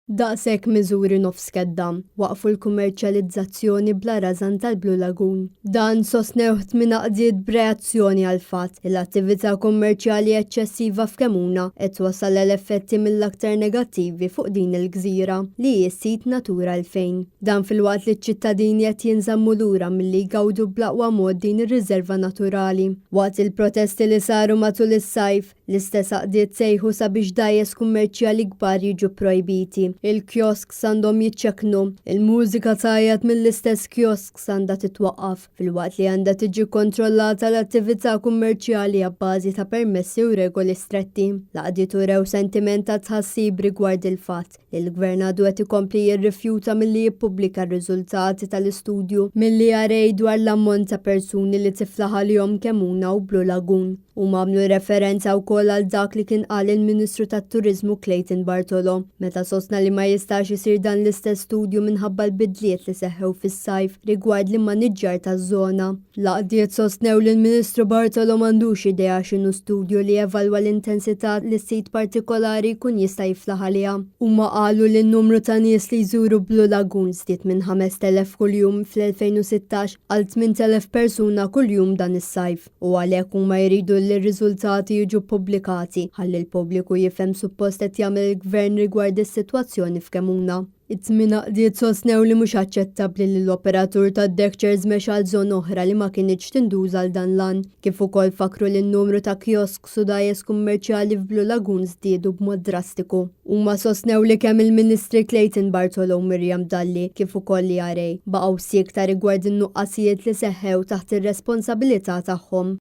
Daqshekk miżuri nofs kedda waqfu l-kummerċjalizzazzjoni bla rażan tal-Blue Lagoon. Dan sostnew min qdiet b'reazzjoni għal fatt l-attività kummerċjali eċċessiva f'Kemuna qed wasal l-effetti mill-aktar negattivi fuq din il-gżira li hi sit Natura 2000. Dan filwaqt li ċ-ċittadini qed jinżammu lura milli jgawdu bl-aqwa mod din ir-riserva naturali. Waqt il-protesti li saru matul is-sajf, l-istess qdiet sejħu sabiex dajjes kummerċjali kbar jiġu projbiti. Il-kiosks għandhom jiċċeknu, il-mużika tajjat mill-istess kiosks għandha titwaqqaf fil-waqt li għandha tiġi kontrollata l-attività kummerċjali għabbażi ta' permessi u regoli stretti. Laqdiet urew sentiment ta' tħassib rigward il-fatt li l-gvern għadu qed ikompli jirrifjuta milli jippubblika r-riżultati tal-istudju milli jarej dwar l-ammont ta' persuni li tiflaħ għalihom Kemuna u Blue Lagoon. Huma għamlu referenza wkoll għal dak li kien qal il-Ministru tat-Turiżmu Clayton Bartolo meta sostna li ma jistax isir dan l-istess studju minħabba l-bidliet li seħħew fis-sajf rigward l-immaniġġar taż-żona. Laqdiet sostnew li l-Ministru Bartolo m'għandux idea x'inhu studju li jevalwa l-intensità li sit partikolari jkun jista' jiflaħ għaliha. Huma qalu li n-numru ta' nies li jżuru Blue Lagoon żdied minn 5,000 kuljum fl-2016 għal 8,000 persuna kuljum dan is-sajf u għalhekk huma jridu li r-riżultati jiġu pubblikati ħalli l-pubbliku jifhem suppost qed jagħmel il-gvern rigward is-sitwazzjoni f'Kemuna. It-tmien qdiet sostnew li mhux aċċettabbli li l-operatur tad-dekċers mexa għal żona oħra li ma kinitx tinduża għal dan lan, kif ukoll fakru li n-numru ta' kiosks u dajjes kummerċjali f'Blue Lagoon żdiedu b'mod drastiku. Huma sostnew li kemm il-Ministri Clayton Bartolo u Miriam Dalli kif ukoll li baqgħu siekta rigward in-nuqqasijiet li seħħew taħt ir-responsabilità tagħhom.